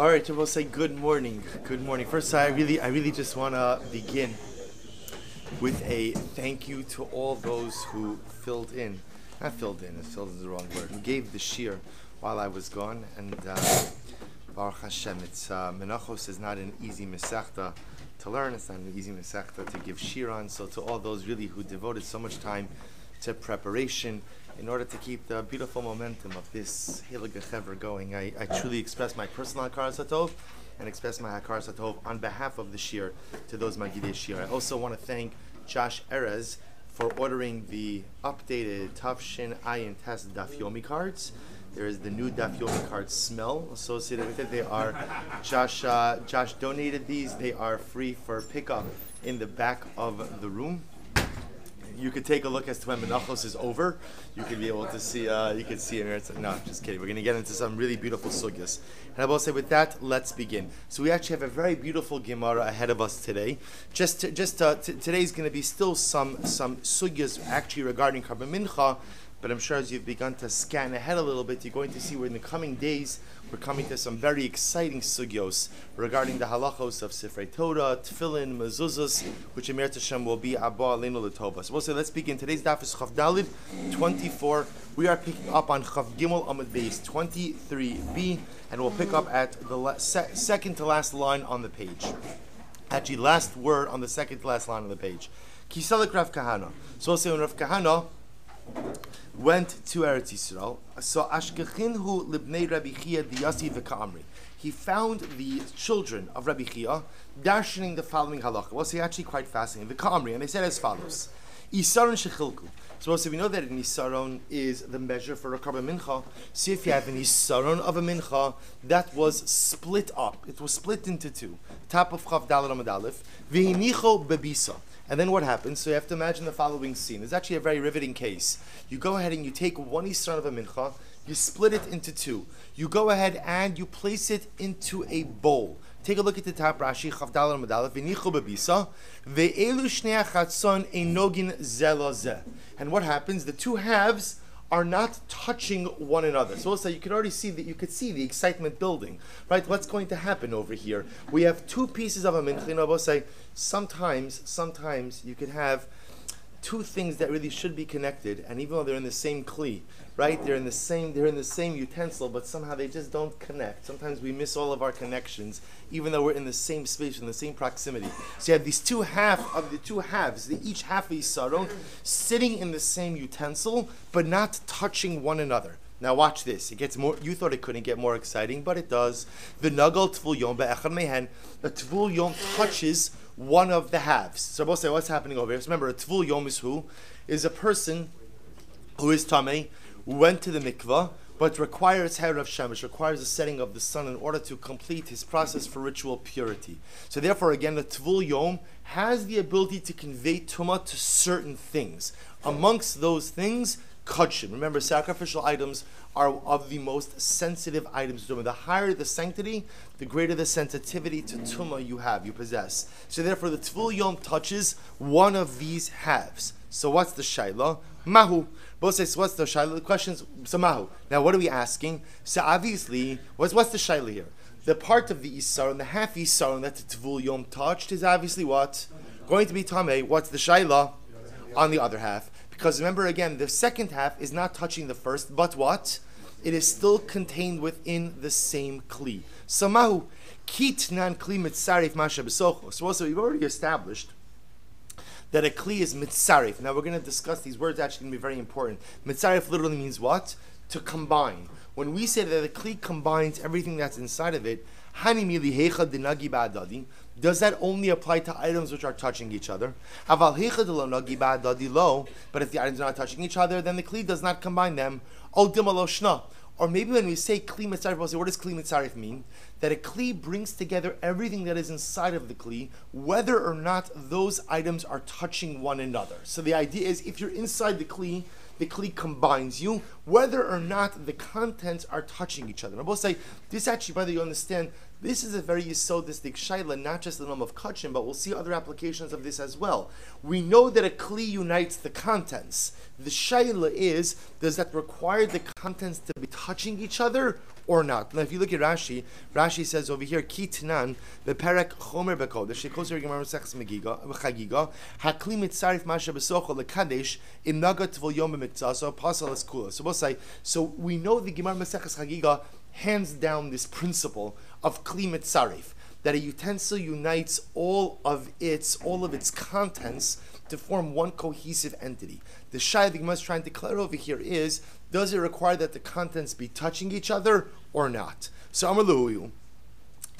All right, so we'll say good morning. Good morning. First, I really just want to begin with a thank you to all those who filled in. Not filled in, filled is the wrong word. Who gave the shir while I was gone. And Baruch Hashem, it's Menachos is not an easy mesechta to learn. It's not an easy mesechta to give shir on. So to all those really who devoted so much time to preparation in order to keep the beautiful momentum of this Hilig Gechever going, I truly express my personal Hakaras Hatov and express my Hakaras Hatov on behalf of the shir to those Magidei shir. I also want to thank Josh Erez for ordering the updated Tafshin Ayin Test Daf Yomi cards. There is the new Daf Yomi card smell associated with it. They are, Josh donated these. They are free for pickup in the back of the room. You could take a look as to when Menachos is over. You could be able to see, you could see it. No, just kidding. We're going to get into some really beautiful sugyas. And I will say with that, let's begin. So we actually have a very beautiful Gemara ahead of us today. Today's going to be still some sugyas actually regarding Karban Mincha, but I'm sure as you've begun to scan ahead a little bit, you're going to see where in the coming days we're coming to some very exciting sugyos regarding the halachos of Sifrei Torah, Tefillin, Mezuzos, which Emir Tashem will be Abba Aleinu L'Tova. So we'll say, let's begin. Today's daf is Chav Dalid 24. We are picking up on Chav Gimel Amud Beis 23b, and we'll pick up at the second to last line on the page. Actually, last word on the second to last line on the page. Kisalek Rav Kahana. So we'll say when Rav Kahana went to Eretz Yisrael, so Ashkechinhu libnei Rabbi Chia diyasi v'ka'amri. He found the children of Rabbi Chia darshaning the following halacha. Well, it's actually quite fascinating. V'ka'amri, and they said as follows: Isaron shechilku. So we know that an Isaron is the measure for a Karban Mincha. See if you have an Isaron of a Mincha that was split up. It was split into two. Top of Chav Daled Amud Aleph. V'hinicho bebisa. And then what happens? So you have to imagine the following scene. It's actually a very riveting case. You go ahead and you take one Yisrael of a mincha, you split it into two. You go ahead and you place it into a bowl. Take a look at the top Rashi, Chav Daled Amud Aleph, v'nichu bebisa, ve'elu shnei achatzon einogin ze lo ze. And what happens? The two halves are not touching one another. So also you can already see that you could see the excitement building. Right? What's going to happen over here? We have two pieces of a mincha. You know, we'll say sometimes you could have two things that really should be connected, and even though they're in the same kli, right? They're in the same utensil, but somehow they just don't connect. Sometimes we miss all of our connections, even though we're in the same space, in the same proximity. So you have these two halves, each half of Yisrael, sitting in the same utensil, but not touching one another. Now watch this. It gets more. You thought it couldn't get more exciting, but it does. The nagal tvul yom be'echad mehen. The tvul yom touches one of the halves. So we'll say what's happening over here. So remember, a tvul yom is who? Is a person who is tamei, went to the mikvah, but requires hair of shemesh, requires the setting of the sun in order to complete his process for ritual purity. So therefore, again, the tvul yom has the ability to convey tumah to certain things. Amongst those things, kachim. Remember, sacrificial items are of the most sensitive items. The higher the sanctity, the greater the sensitivity to tumah you possess. So therefore, the tvul yom touches one of these halves. So what's the shaila? Mahu. Both says, what's the shaila? The question's, so mahu. Now what are we asking? So obviously, what's the shaila here? The part of the Isaron, the half Isaron that the tvul yom touched is obviously what? Going to be tamei. What's the shaila? On the other half. Because remember again, the second half is not touching the first, but what? It is still contained within the same kli. Samahu kit nan kli mitzarif masha besocho. So also we've already established that a kli is mitzarif. Now we're going to discuss these words. Actually, going to be very important. Mitzarif literally means what? To combine. When we say that a kli combines everything that's inside of it, hani milihecha dinagi ba'adadi. Does that only apply to items which are touching each other? But if the items are not touching each other, then the kli does not combine them. Or maybe when we say kli mitzarif, we'll say, what does kli mitzarif mean? That a kli brings together everything that is inside of the kli, whether or not those items are touching one another. So the idea is, if you're inside the kli combines you, whether or not the contents are touching each other. I will say, this actually, brother, you understand, this is a very yesodistic shaila, not just the name of kachim, but we'll see other applications of this as well. We know that a kli unites the contents. The shaila is, does that require the contents to be touching each other or not. Now, if you look at Rashi, Rashi says over here, Ki Tanan, Beperek Chomer Bekodesh, Shekoser Gemara Mesechus Chagiga, Hakli Mitzarif Masha Besocho Lekadesh, Im Naga Tvol Yom B'Miktzah, Pasal Eskula. So we'll say, so we know the Gemara Mesechus Chagiga hands down this principle of Kli Mitzarif, that a utensil unites all of its contents to form one cohesive entity. The Shai the Gemara is trying to declare over here is, does it require that the contents be touching each other or not? So Amar Lehuyu,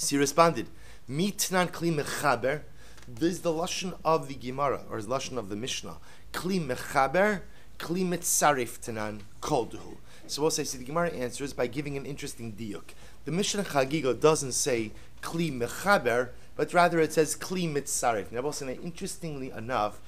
he responded, Mitnan Kli Mechaber. This is the lashon of the Gemara, or the lashon of the Mishnah. Kli Mechaber, Kli Mitzarif Tanan Kolduhu. So we'll say, the Gemara answers by giving an interesting diuk. The Mishnah Chagiga doesn't say Kli Mechaber, but rather it says Kli Mitzarif. Now, we'll say, interestingly enough,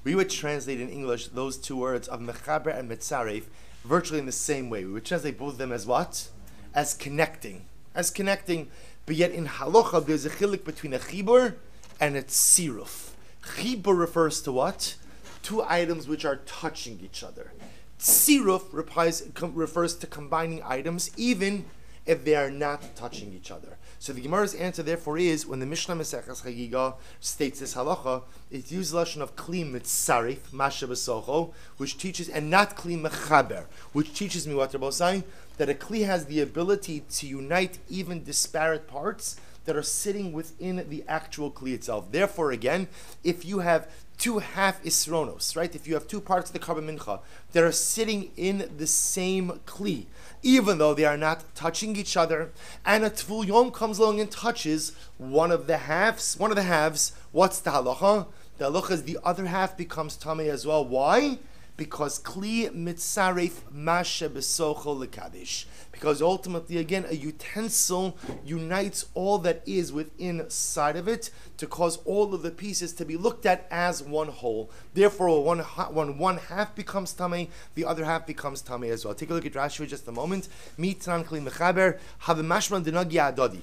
we would translate in English those two words of Mechaber and Mitzarif virtually in the same way. We would translate both of them as what? As connecting. As connecting, but yet in Halacha there's a chilik between a chibur and a tziruf. Chibur refers to what? Two items which are touching each other. Tziruf refers to combining items even if they are not touching each other. So the Gemara's answer therefore is, when the Mishnah Meseches Chagiga states this halacha, it uses the lashon of Kli Mitzarif, Masha B'Socho, which teaches, and not Kli Mechaber, which teaches me what they're both saying, that a Kli has the ability to unite even disparate parts that are sitting within the actual Kli itself. Therefore, again, if you have two half isronos, right? If you have two parts of the Karban Mincha that are sitting in the same Kli, even though they are not touching each other, and a Tvul Yom comes along and touches one of the halves, what's the halacha? The halacha is the other half becomes tamei as well. Why? Because Kli Mitzaref Masha B'Socho L'Kadesh. Because ultimately, again, a utensil unites all that is within side of it to cause all of the pieces to be looked at as one whole. Therefore, when one half becomes tamei, the other half becomes tamei as well. Take a look at Rashi for just a moment. Mitran Kli Mechaber Havimashman Dinagi Adodi.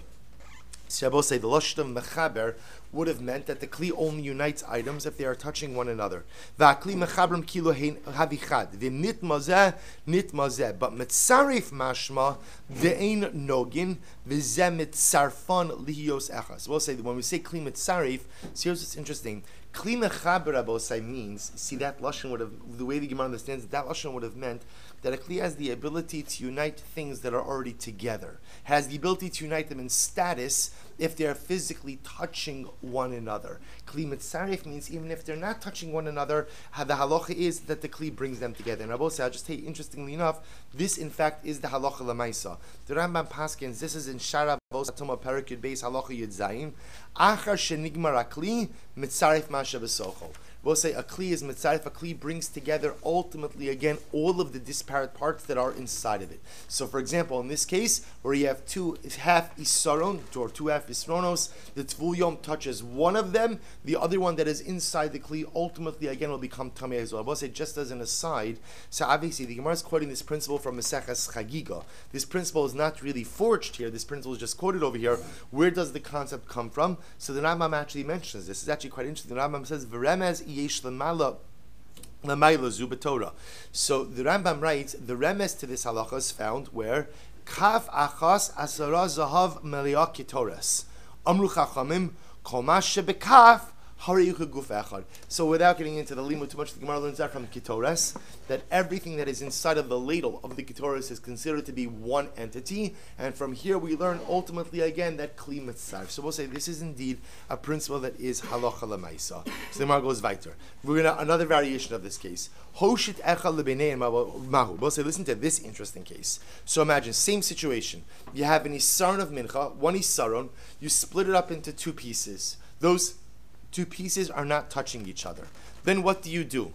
So I will say the lashon of mechaber would have meant that the kli only unites items if they are touching one another. V'akli mechabrim kilo havichad v'nit mazeh. But mitzarif mashma ve'ein nogin v'zeh mitzarfan lihios echas. We'll say that when we say kli mitzarif, see here's what's interesting. Kli mechaber, I will say, means, see that lashon would have, the way the Gemara understands it, that lashon would have meant that a kli has the ability to unite things that are already together. Has the ability to unite them in status if they are physically touching one another. Kli mitzarif means even if they're not touching one another, the halacha is that the kli brings them together. And I will say, I'll just tell you, interestingly enough, this in fact is the halacha lemaisa. The Rambam Paskins, this is in Shara Atoma Perik Yud Beis halacha Yud Zayin. Achar shenigmar akli mitzarif masha v'socho. We'll say a kli is mitzarif. A kli brings together ultimately again all of the disparate parts that are inside of it. So, for example, in this case, where you have two half isaron or two half isronos, the tvul yom touches one of them. The other one that is inside the kli ultimately again will become tamei as well. I will say, just as an aside, so obviously the Gemara is quoting this principle from Meseches Chagiga. This principle is not really forged here. This principle is just quoted over here. Where does the concept come from? So the Rambam actually mentions this. It's actually quite interesting. The Rambam says, "V'remez yesh l'mala zu Torah." So the Rambam writes, the remes to this halacha is found where kaf achas asara zahav meliak kitoras amru chachamim kol ma shebekaf hariyuch guf echad. So without getting into the limud too much, the Gemara learns that from Kitoras, that everything that is inside of the ladle of the Kitoras is considered to be one entity, and from here we learn ultimately again that Kli Mitzarif. So we'll say this is indeed a principle that is halacha lemaisa. So the Gemara goes weiter. We're going to another variation of this case. Hoshit echad lebeinei mahu. We'll say, listen to this interesting case. So imagine, same situation. You have an isaron of mincha, one isaron, you split it up into two pieces. Those two pieces are not touching each other. Then what do?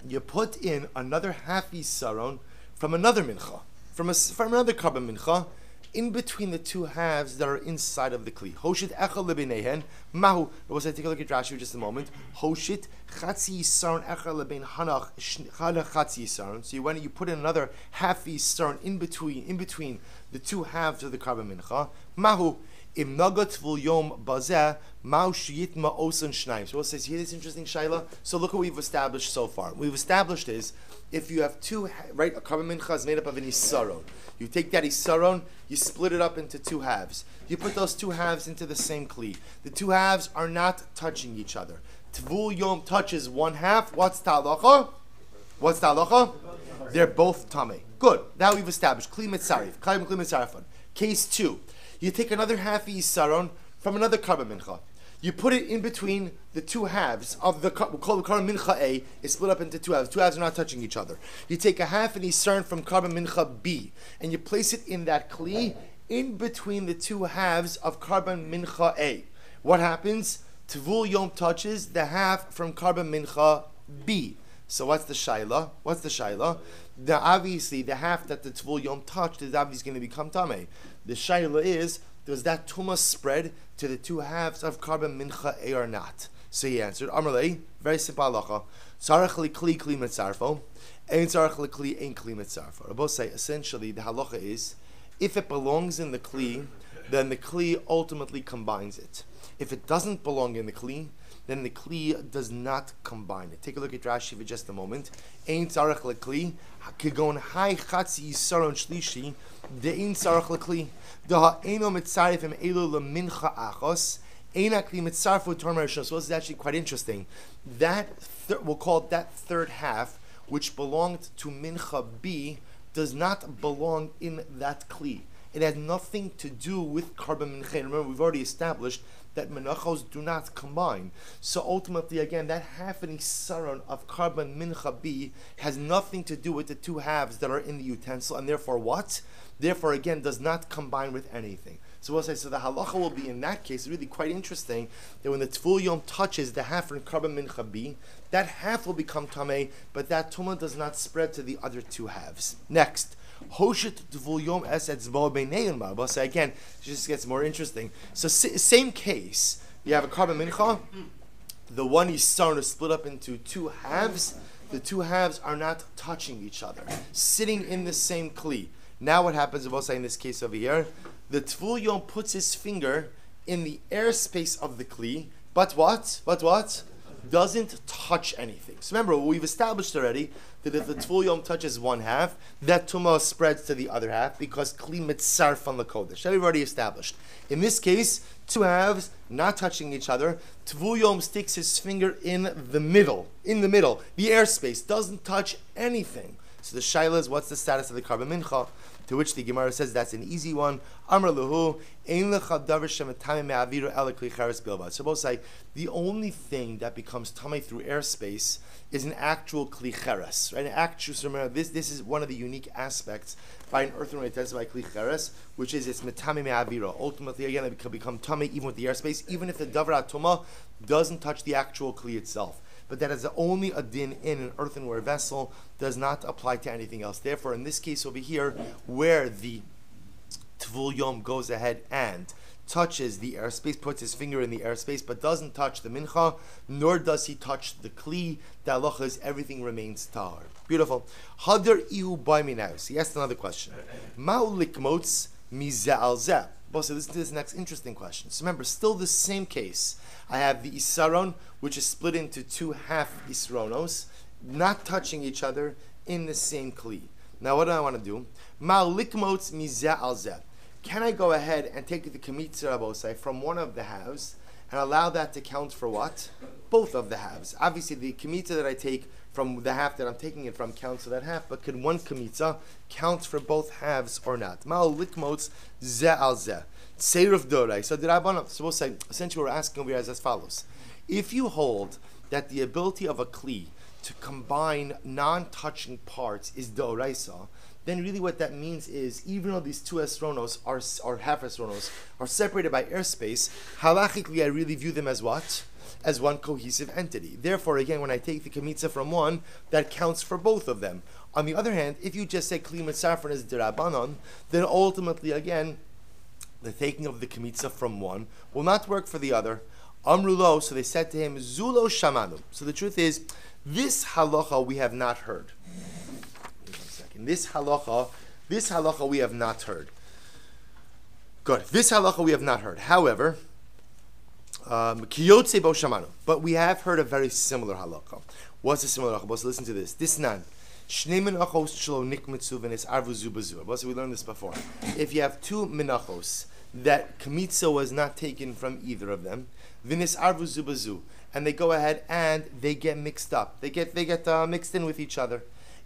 You put in another half isaron from another mincha, from another karban mincha, in between the two halves that are inside of the kli. Hoshit echad lebeinehen mahu. We'll say, take a look at Rashi for just a moment. Hoshit chatzi isaron echad lebein hanach chatzi isaron. So you put in another half isaron in between the two halves of the karban mincha. Mahu. Im nagat vul yom bazeh mau shiyitma osan shnaim. So we'll say, hear this interesting shaila. So look what we've established so far. What we've established is if you have two, right, a carbon mincha is made up of an isaron. You take that isaron, you split it up into two halves. You put those two halves into the same kli. The two halves are not touching each other. Tvul yom touches one half. What's ta'alacha? What's ta'alacha? They're both tamei. Good. Now we've established kli mitzarif. Kli mitzarifon. Case 2. You take another half isaron from another carbon mincha. You put it in between the two halves of the, we'll call the carbon mincha A, is split up into two halves. Two halves are not touching each other. You take a half an isaron from carbon mincha B, and you place it in that kli, in between the two halves of carbon mincha A. What happens? Tvul yom touches the half from carbon mincha B. So what's the shaila? What's the shaila? Obviously, the half that the tvul yom touched is obviously going to become tamei. The shaila is, does that tumah spread to the two halves of carbon mincha A or not? So he answered, Amrlei, very simple halacha. Tzarech li kli mitzarfo, ein tzarech li kli ein kli mitzarfo. Rabbi say, essentially, the halacha is, if it belongs in the kli, then the kli ultimately combines it. If it doesn't belong in the kli, then the kli does not combine it. Take a look at Rashi for just a moment. Ein tzarech lekli, kegon hai chatzi yisaron shlishi, de ein tzarech lekli, de ha'eno mitzarif em elu lemincha achos, ein akli mitzarfu tormer rishon. So this is actually quite interesting. That, we'll call it that third half, which belonged to mincha B, does not belong in that kli. It has nothing to do with carbon mincha. Remember, we've already established that menachos do not combine. So ultimately, again, that half an isaron of carbon mincha B has nothing to do with the two halves that are in the utensil, and therefore what? Therefore, again, does not combine with anything. So we'll say, so the halacha will be in that case really quite interesting, that when the tvul yom touches the half from carbon mincha B, that half will become tamei, but that tumah does not spread to the other two halves. Next, Hoshet tvul yom es etzbo b'nei mar. We'll say again, it just gets more interesting. So same case, you have a carbon mincha, the one is starting to split up into two halves. The two halves are not touching each other, sitting in the same kli. Now what happens, we'll say in this case over here, the tvul yom puts his finger in the airspace of the kli, but what? Doesn't touch anything. So remember, we've established already that if the tvul yom touches one half, that tumah spreads to the other half because kli mitzarf on the kodesh. That we've already established. In this case, two halves not touching each other. Tvul yom sticks his finger in the middle, the airspace, doesn't touch anything. So the shaila is, what's the status of the carbon mincha? To which the Gemara says that's an easy one. Amar luhu, ein lecha davar shematame me'aviru ela kli cheres bilvad. So both say the only thing that becomes tamei through airspace is an actual kli cheres, right? An actual. So remember, this is one of the unique aspects by an earthenware test by kli cheres, which is it's metame me'aviru. Ultimately, again, it can become tamei even with the airspace, even if the davar atuma doesn't touch the actual kli itself. But that is only a din in an earthenware vessel, does not apply to anything else. Therefore, in this case over here, where the tvul yom goes ahead and touches the airspace, puts his finger in the airspace, but doesn't touch the mincha, nor does he touch the kli, the halacha is everything remains tahar. Beautiful. Hadar ihu baimi now. So he asked another question. Ma'u likmots mizeh al zeh. So listen to this next interesting question. So remember, still the same case. I have the isaron, which is split into two half isronos, not touching each other in the same kli. Now, what do I want to do? Ma'likmotz mizeh al zeh. Can I go ahead and take the kamitza rabosai from one of the halves and allow that to count for what? Both of the halves. Obviously, the kamitza that I take from the half that I'm taking it from counts for that half, but could one kamitza count for both halves or not? Ma'al likmotz zeh al zeh. Seiruf dorai. So did I want to? So we'll say, essentially what we're asking over here is as follows. If you hold that the ability of a kli to combine non-touching parts is doraisa, then really what that means is, even though these two esronos or half esronos are separated by airspace, halachically I really view them as what? As one cohesive entity. Therefore, again, when I take the kamitza from one, that counts for both of them. On the other hand, if you just say kli mitzarfon is derabanan, then ultimately, again, the taking of the kamitza from one will not work for the other. Amrulo, so they said to him, Zulo shamanu. So the truth is, this halacha we have not heard. Wait 1 second. This halacha we have not heard. Good. This halacha we have not heard. However, kiyotze bo shamanu. But we have heard a very similar halacha. What's a similar halacha? So listen to this. This nan. Shnei menachos shelo nikmitzu v'nis arvu zu b'zu. So we learned this before. If you have two menachos that kamitza was not taken from either of them, v'nis arvu zu b'zu, and they go ahead and they get mixed up. They get mixed in with each other.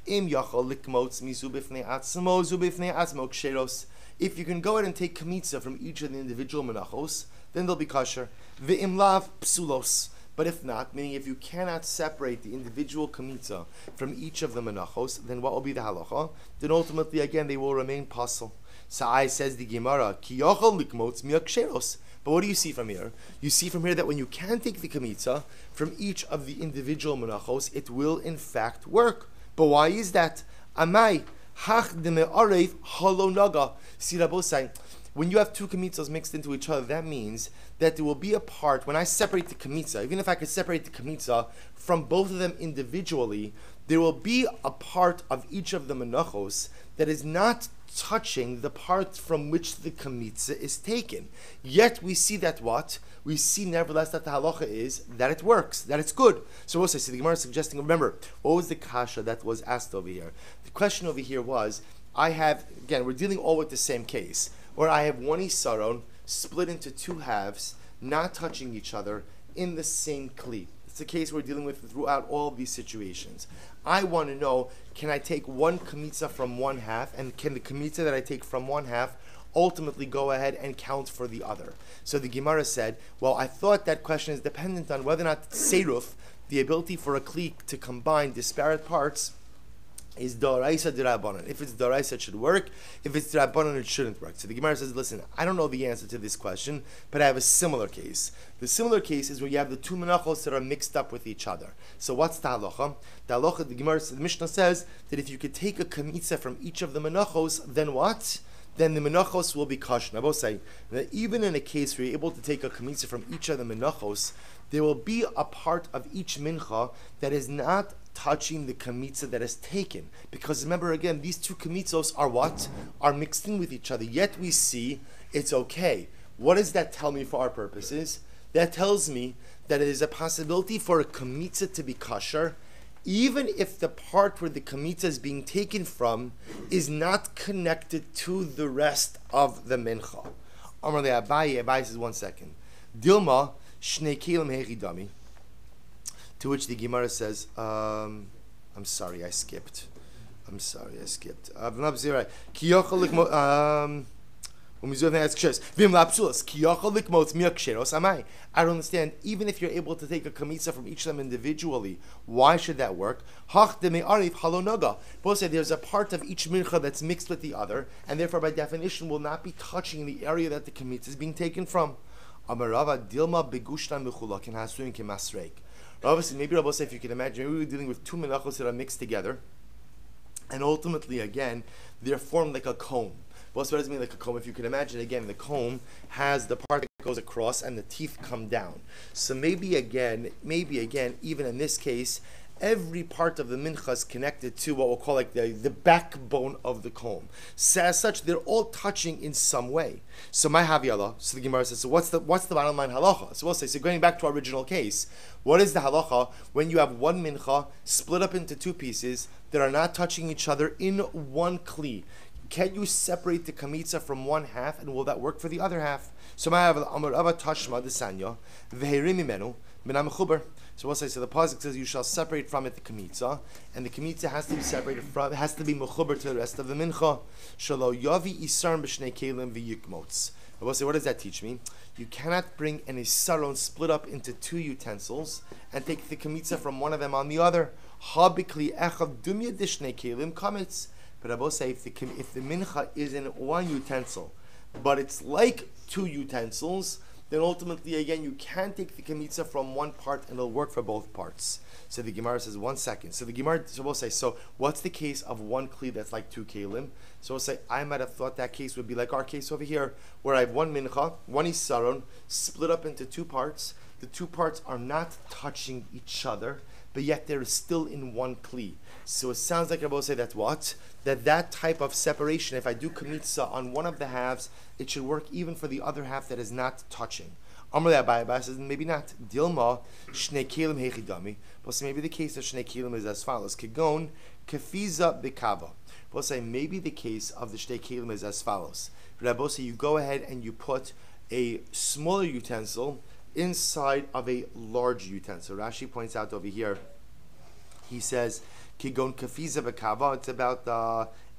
Im yachol likmotz mizu b'fnei atzmo zu b'fnei atzmo ksheros. If you can go ahead and take kamitza from each of the individual menachos, then they'll be kosher. V'im lav psulos. But if not, meaning if you cannot separate the individual kamitza from each of the menachos, then what will be the halacha? Then ultimately, again, they will remain pasul. Sa'ai says the Gemara, ki yochel likmotz miaksheros. But what do you see from here? You see from here that when you can take the kamitza from each of the individual menachos, it will in fact work. But why is that? Amai hach de me'arev halo naga. See Rabosai, when you have two kamitzas mixed into each other, that means that there will be a part, when I separate the kamitza, even if I could separate the kamitza from both of them individually, there will be a part of each of the menachos that is not touching the part from which the kamitza is taken. Yet we see that what? We see nevertheless that the halacha is that it works, that it's good. So we'll say, the Gemara is suggesting, remember, what was the kasha that was asked over here? The question over here was, we're dealing all with the same case, where I have one isaron split into two halves, not touching each other in the same kli. It's the case we're dealing with throughout all of these situations. I want to know, can I take one kamitza from one half, and can the kamitza that I take from one half ultimately go ahead and count for the other? So the Gemara said, well, I thought that question is dependent on whether or not seruf, the ability for a kli to combine disparate parts, is d'oraisa d'rabbanan. If it's d'oraisa, it should work. If it's d'rabbanan, it shouldn't work. So the Gemara says, listen, I don't know the answer to this question, but I have a similar case. The similar case is where you have the two menachos that are mixed up with each other. So what's the halacha? The halacha, the Mishnah says that if you could take a kamitza from each of the menachos, then what? Then the menachos will be kosher. I will say that even in a case where you're able to take a kamitza from each of the menachos, there will be a part of each mincha that is not touching the kamitza that is taken. Because remember again, these two kamitzos are what? Are mixed in with each other. Yet we see it's okay. What does that tell me for our purposes? That tells me that it is a possibility for a kamitza to be kosher, even if the part where the kamitza is being taken from is not connected to the rest of the mincha. Amar le Abaye, Abaye says 1 second. Dilma shnei kelim hechidami. To which the Gemara says, I'm sorry, I skipped. I don't understand. Even if you're able to take a kamitza from each of them individually, why should that work? Both say there's a part of each mincha that's mixed with the other, and therefore by definition will not be touching the area that the kamitza is being taken from. Obviously, maybe Rabbi say, if you can imagine, maybe we're dealing with two menachos that are mixed together, and ultimately, again, they're formed like a comb. What does it mean like a comb? If you can imagine, again, the comb has the part that goes across and the teeth come down. So maybe again, even in this case, every part of the mincha is connected to what we'll call like the backbone of the comb. So as such, they're all touching in some way. So my haviyallah, so the Gemara says, so what's the bottom line halacha? So we'll say, so going back to our original case, what is the halacha when you have one mincha split up into two pieces that are not touching each other in one kli? Can you separate the kamitza from one half, and will that work for the other half? So my amar ava tashma desanya v'herim imenu minam mechuber. So we'll say, so the pasuk says you shall separate from it the kamitza, and the kamitza has to be separated from, it has to be mechuber to the rest of the mincha. Shalo yavi isarn b'shnei kelim v'yikmotz. I will say, what does that teach me? You cannot bring an isaron split up into two utensils and take the kamitza from one of them on the other. Ha b'kli echav dumya dishnei kelim kamitz. But I will say, if the mincha is in one utensil, but it's like two utensils, then ultimately, again, you can take the kamitza from one part and it'll work for both parts. So the Gemara says, 1 second. So the Gemara, so we'll say, so what's the case of one kli that's like two kelim? So we'll say, I might have thought that case would be like our case over here, where I have one mincha, one isaron, split up into two parts. The two parts are not touching each other. but yet they're still in one kli. So it sounds like Rabbi say that's what? That type of separation, if I do kamitza on one of the halves, it should work even for the other half that is not touching. Amr Abai says maybe not. Dilma shnei kelim hechidami. But maybe the case of shnei kelim is as follows: Kegon kefiza bekava. But say maybe the case of the shnei kelim is as follows. Rabbi say you go ahead and you put a smaller utensil inside of a large utensil. Rashi points out over here. He says Kegon kefiza bekava. It's about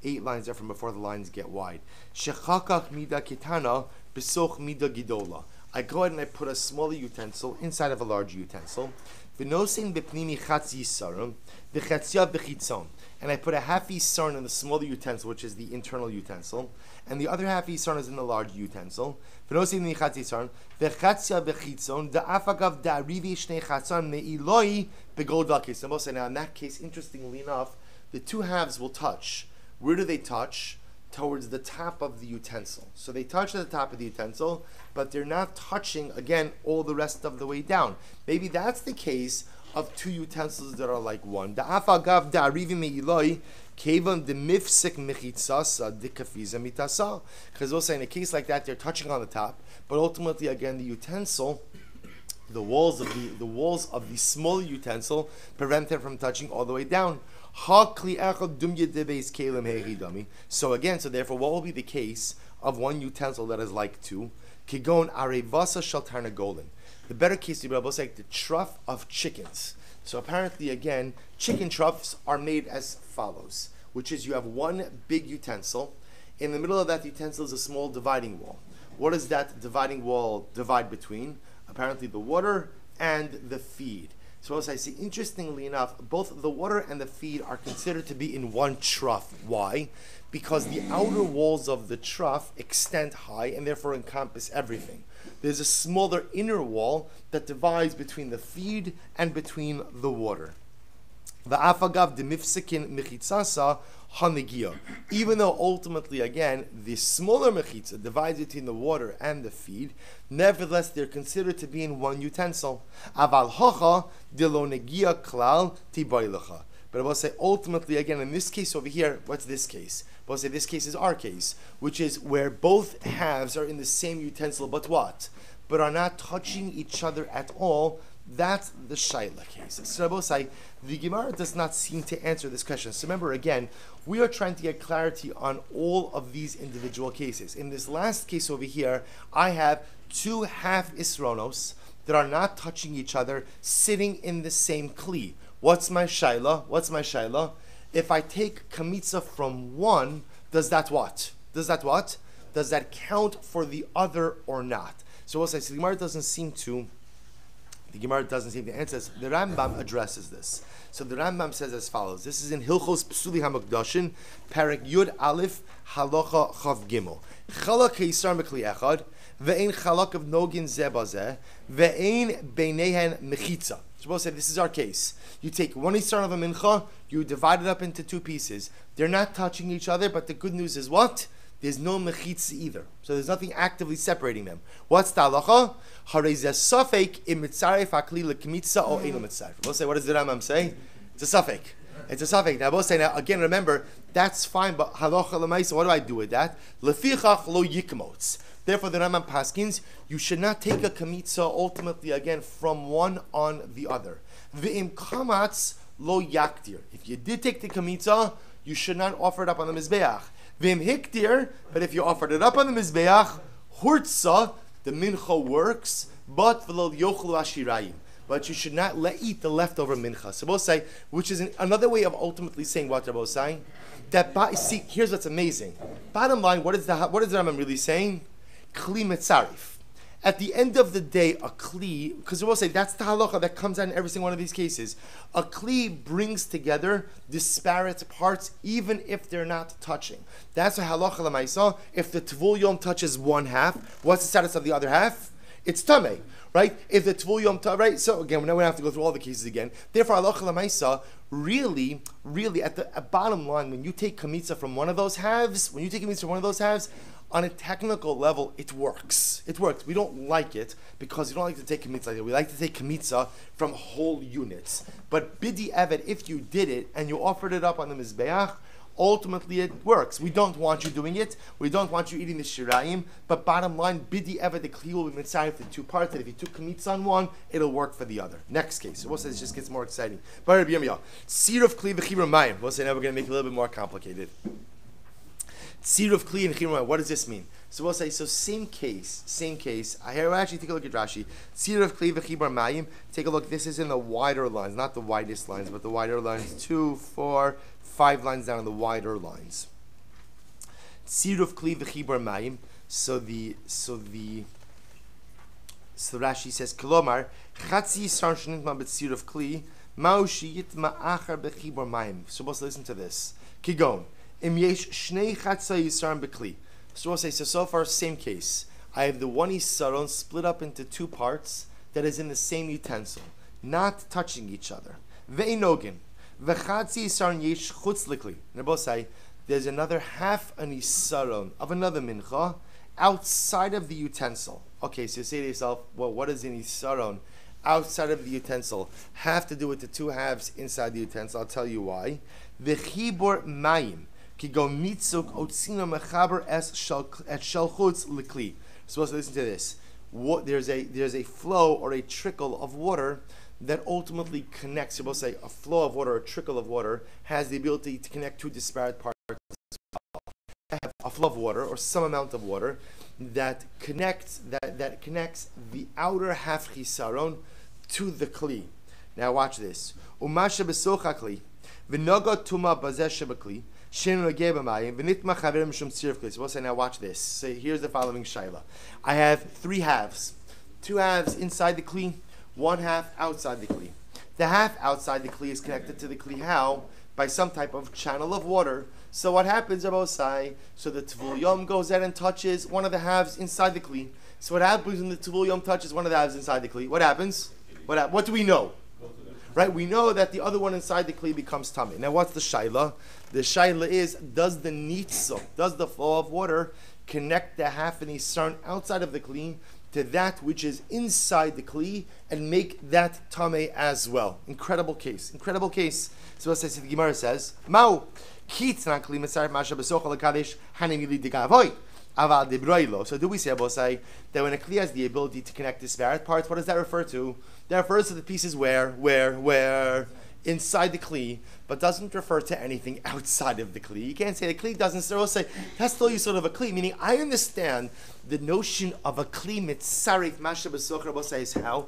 8 lines there from before the lines get wide. Shechakach mida kitana besoch mida gidola. I go ahead and I put a smaller utensil inside of a large utensil. And I put a half yisarn in the smaller utensil, which is the internal utensil, and the other half yisarn is in the large utensil. So now in that case, interestingly enough, the two halves will touch. Where do they touch? Towards the top of the utensil. So they touch at the top of the utensil, but they're not touching, again, all the rest of the way down. Maybe that's the case of two utensils that are like one. Because we'll say in a case like that, they're touching on the top, but ultimately, again, the utensil, the walls of the small utensil prevent it from touching all the way down. So again, so therefore, what will be the case of one utensil that is like two? The better case to be able to say the trough of chickens. So apparently, again, chicken troughs are made as follows, which is you have one big utensil. In the middle of that utensil is a small dividing wall. What does that dividing wall divide between? Apparently, the water and the feed. So as I see, interestingly enough, both the water and the feed are considered to be in one trough. Why? Because the outer walls of the trough extend high and therefore encompass everything. There's a smaller inner wall that divides between the feed and between the water. Even though ultimately, again, the smaller mechitza divides between the water and the feed, nevertheless they're considered to be in one utensil. But I will say ultimately, again, in this case over here, what's this case? I will say this case is our case, which is where both halves are in the same utensil, but what? But are not touching each other at all. That's the Shaila case. So Rabbi say, the Gemara does not seem to answer this question. So remember, again, we are trying to get clarity on all of these individual cases. In this last case over here, I have two half isronos that are not touching each other, sitting in the same kli. What's my Shaila? If I take kamitza from one, does that what? Does that count for the other or not? So we'll say, so the Gemara doesn't seem to answer this. The Rambam addresses this. So the Rambam says as follows. This is in Hilchos Psuli HaMakdashin, Perek Yud Aleph, Halacha Chav Gimel. Chalak Yisar Mekli Echad, Ve'ein Chalak of Nogin Zebazeh, Ve'ein Beinehen Mechitza. So we'll say, this is our case. You take one Yisar of a Mincha, you divide it up into two pieces. They're not touching each other, but the good news is what? There's no mechitza either. So there's nothing actively separating them. What's the halacha? Harezeh safek im mitzaref akli lekmitza o eno mitzaref. We'll say, what does the Rambam say? It's a safek. Now we'll say, now again, remember, that's fine, but halacha l'maisa, what do I do with that? Lefichach lo yikmotz. Therefore, the Rambam paskins, you should not take a kamitza ultimately again from one on the other. V'im kamatz lo yaktir. If you did take the kamitza, you should not offer it up on the mizbeach. Vim hiktir, but if you offered it up on the mizbeach, hurtza, the mincha works, but v'lo yochlu ashirayim. But you should not eat the leftover mincha. So we'll say, which is another way of ultimately saying what Rabbi is saying. See, here's what's amazing. Bottom line, what is the Rambam really saying? Kli metzarif. At the end of the day, a kli, because we'll say that's the halacha that comes out in every single one of these cases. A kli brings together disparate parts, even if they're not touching. That's a halacha l'maisa. If the tvul yom touches one half, what's the status of the other half? It's tamei, right? If the tvul yom right? So again, now we have to go through all the cases again. Therefore, halacha l'maisa, really, at the bottom line, when you take kamitza from one of those halves, On a technical level, it works. It works. We don't like it because we don't like to take kamitza like that. We like to take kamitza from whole units. But bidi evet, if you did it and you offered it up on the mizbeach, ultimately it works. We don't want you doing it. We don't want you eating the shirayim. But bottom line, bidi evet, the kli will be mitzayif the two parts. That if you took kamitza on one, it'll work for the other. Next case. So we'll say this just gets more exciting. But Rabbi Yirmiyah, sir of kli v'chibur mayim. We'll say now we're going to make it a little bit more complicated. Tzir of Kli and Chirma, what does this mean? So we'll say, same case. Here, actually take a look at Rashi. Tzir of Kli v'chibar mayim. Take a look, this is in the wider lines, not the widest lines, but the wider lines. 2, 4, 5 lines down in the wider lines. Tzir of Kli v'chibar mayim. So Rashi says, Kolomar, Chatzi Sar Shnitma b'tzir of Kli, Maushi Yitma Achar b'chibar mayim. So let's listen to this. Kigon. So far, same case. I have the one isaron split up into two parts that is in the same utensil, not touching each other. Ve'inogin. V'chatzi isaron yesh chutz likli. There's another half an isaron of another mincha outside of the utensil. Okay, so you say to yourself, well, what is an isaron outside of the utensil? Have to do with the two halves inside the utensil. I'll tell you why. V'chibor mayim. So let's listen to this. There's a flow or a trickle of water that ultimately connects. So we'll say a flow of water, a trickle of water, has the ability to connect two disparate parts. A flow of water or some amount of water that connects the outer half chisaron to the kli. Now watch this. Umasha besocha kli v'noga tuma bazeh shebakli. So we'll say, now watch this. So here's the following shaila. I have 3 halves. 2 halves inside the kli, 1 half outside the kli. The half outside the kli is connected to the kli. How? By some type of channel of water. So what happens, Rabbi Osai? So the Tvul Yom goes out and touches one of the halves inside the kli. So what happens when the Tvul Yom touches one of the halves inside the kli? What happens? What do we know? Right, we know that the other one inside the kli becomes tummy. Now, what's the shaila? The shaila is, does the nitzo, does the flow of water connect the half an isarn outside of the kli to that which is inside the kli and make that tameh as well? Incredible case. So what the Gemara says, Mao, kitna kli mitzaref masha besocha lekadesh hanim yili digavoy. So do we say, Abosai, that when a kli has the ability to connect disparate parts, what does that refer to? That refers to the pieces where inside the kli, but doesn't refer to anything outside of the kli. You can't say the kli doesn't. So say that's still sort of a kli. Meaning, I understand the notion of a kli mitzaref masha b'socher. Abosai is how.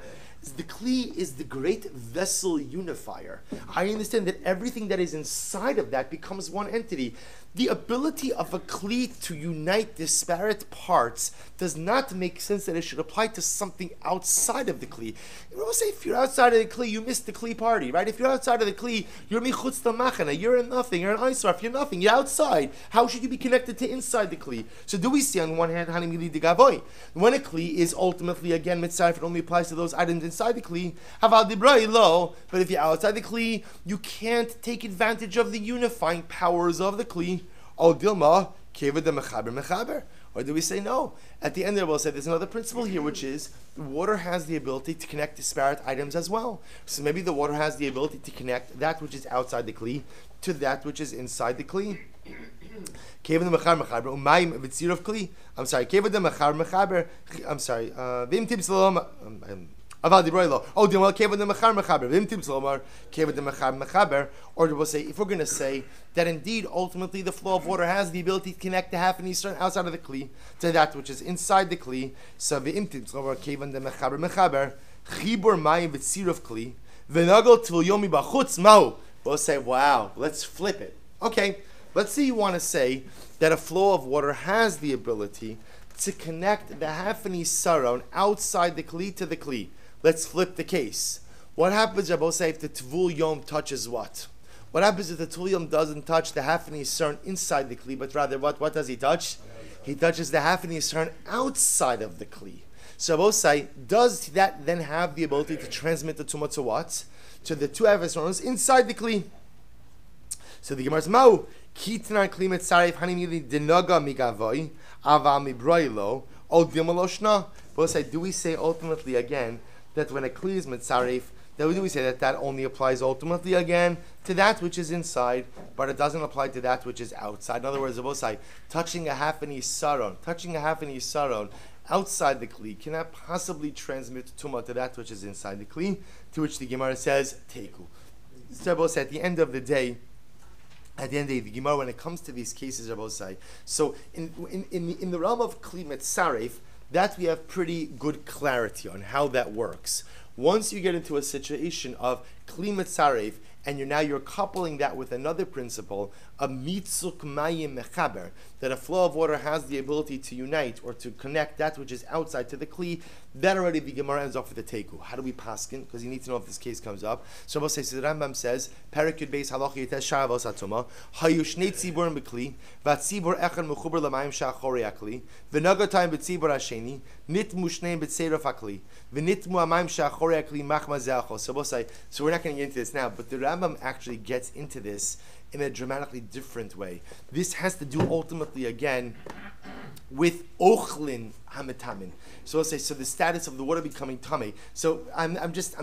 The kli is the great vessel unifier. I understand that everything that is inside of that becomes one entity. The ability of a kli to unite disparate parts does not make sense that it should apply to something outside of the kli. We'll say if you're outside of the kli, you missed the kli party, right? If you're outside of the kli, you're michutz machana, you're in nothing, you're an isarf, you're nothing, you're outside. How should you be connected to inside the kli? So do we see on one hand, hanim yili digavoy, when a kli is ultimately, again, mitzvah, it only applies to those items inside the kli, haval dibrai lo, but if you're outside the kli, you can't take advantage of the unifying powers of the kli. Oh, Dilma, keva de mechaber. Or do we say no? At the end of it, we'll say there's another principle here, which is the water has the ability to connect disparate items as well. So maybe the water has the ability to connect that which is outside the kli to that which is inside the kli. Keva de mechaber, umayim v'tzir of kli. I'm sorry, keva de mechaber. I'm sorry. V'im tib salom. Or do we'll say, if we're going to say that indeed, ultimately, the flow of water has the ability to connect the half an eastern outside of the kli to that which is inside the kli. So we'll say, wow, let's flip it. Okay, let's say you want to say that a flow of water has the ability to connect the half an isaron outside the kli to the kli. Let's flip the case. What happens, Rabbi say, if the Tvul Yom touches what? What happens if the Tvul Yom doesn't touch the half an Yisern inside the Kli, but rather what? What does he touch? He touches the half an Yisern outside of the Kli. So Rabbi say, does that then have the ability to transmit the Tumah to what? To the two half Yisrons inside the Kli. So the Gemara says, Ma'u, Kitnan klimet sarif hanimili dinaga migavoy ava mibroilo o dimaloshna. But do we say ultimately again that when a kli is mitzarif, do we say that only applies ultimately again to that which is inside, but it doesn't apply to that which is outside? In other words, touching a half an isaron outside the kli cannot possibly transmit tumah to that which is inside the kli, to which the Gemara says teku. So at the end of the day, the Gemara, when it comes to these cases, so in the realm of kli metzaref, that we have pretty good clarity on how that works. Once you get into a situation of kli metzaref, and you're coupling that with another principle, a mitzuk mayim mechaber, that a flow of water has the ability to unite or to connect that which is outside to the kli, that already the Gemara ends off with the teku. How do we paskin? Because you need to know if this case comes up. So the Rambam says, Perek Yud Beis Halacha Yites Shar Avos HaTumah, Hayu Shnei Tziburim B'Kli, V'Tzibur Echad Mechuber L'Mayim Sha'achorei HaKli, V'Nagatayim B'Tzibur HaSheni, Nitmu Shneim B'Tzeirov HaKli, V'Nitmu HaMayim Sha'achorei HaKli Machma Ze'achos. So we're not going to get into this now, but the Rambam actually gets into this in a dramatically different way. This has to do ultimately again with ochlin hametamin. So let's say, so the status of the water becoming tummy. So I'm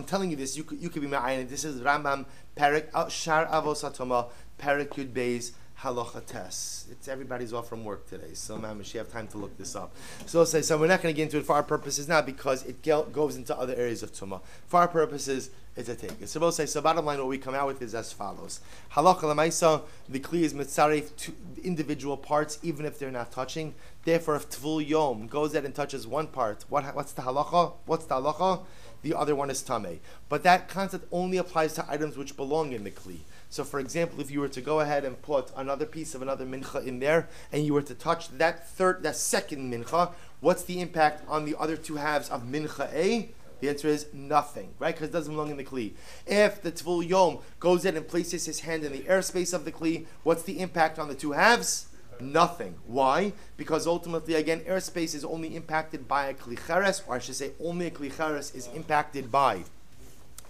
telling you this. You could be ma'ayin. This is Rambam Perek Shar Avos HaTumah Perek Yud Beis Halacha Tes. It's everybody's off from work today, so mamish, you have time to look this up. So let's say, so we're not going to get into it for our purposes now because it goes into other areas of tumah. For our purposes, it's a take. So we'll say, so bottom line, what we come out with is as follows: Halacha l'maisa, the kli is mitzaref to individual parts, even if they're not touching. Therefore, if tvul yom goes there and touches one part, what's the halacha? What's the halacha? The other one is tameh. But that concept only applies to items which belong in the kli. So, for example, if you were to go ahead and put another piece of another mincha in there, and you were to touch that second mincha, what's the impact on the other two halves of mincha A? The answer is nothing, right? Because it doesn't belong in the kli. If the tvul yom goes in and places his hand in the airspace of the kli, what's the impact on the two halves? Nothing. Why? Because ultimately, again, airspace is only impacted by a kli cheres, or I should say, only a kli cheres is impacted by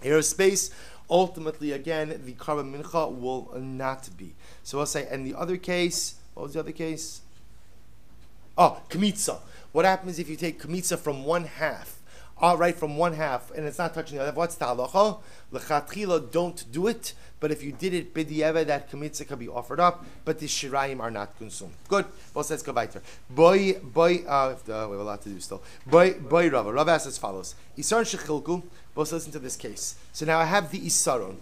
airspace. Ultimately, again, the karban mincha will not be. So I'll say, and the other case, what was the other case? Oh, kmitza. What happens if you take kmitza from one half? Right, from one half, and it's not touching the other. What's the halacha? L'chatchila, don't do it. But if you did it b'di'eva, that kmitza can be offered up, but the shirayim are not consumed. Good. Well, let's go weiter. We have a lot to do still. Rava. Rava asks as follows: Isaron shechilku. Let's listen to this case. So now I have the isaron.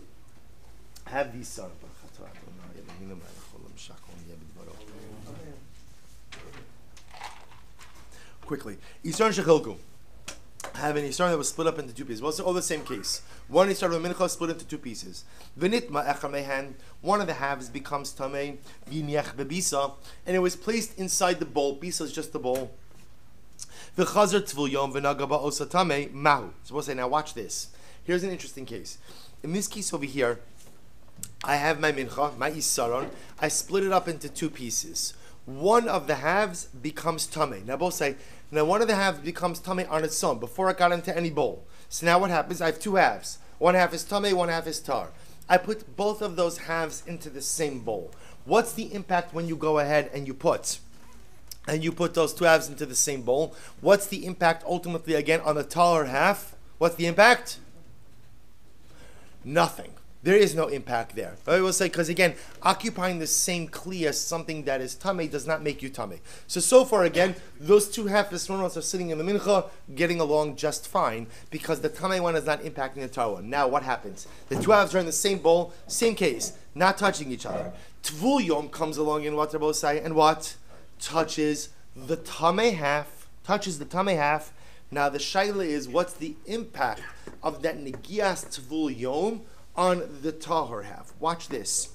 Quickly, isaron shechilku. I have an Yisrael that was split up into two pieces. Well, it's all the same case. One Yisrael of Menachos split into two pieces. V'nitma echamehen, one of the halves becomes tamei, v'niach bebisa, and it was placed inside the bowl. Bisa is just the bowl. V'chazer tvul yom v'nagaba osa tamei mahu. So we'll say, now watch this. Here's an interesting case. In this case over here, I have my mincha, my isaron. I split it up into two pieces. One of the halves becomes tamei. Now both say, now one of the halves becomes tamei on its own before it got into any bowl. So now what happens? I have two halves. One half is tamei, one half is tar. I put both of those halves into the same bowl. What's the impact when you go ahead and you put those two halves into the same bowl? What's the impact ultimately again on the tar half? What's the impact? Nothing. There is no impact there. I will say, because again, occupying the same kli as something that is tamei does not make you tamei. So far again, those two half esronos are sitting in the mincha, getting along just fine, because the tamei one is not impacting the tar one. Now what happens? The two halves are in the same bowl, same case, not touching each other. Tvul yom comes along in what Rabbi say, and what? Touches the tamei half. Now the shaila is, what's the impact of that negias tvul yom on the tahor half? Watch this.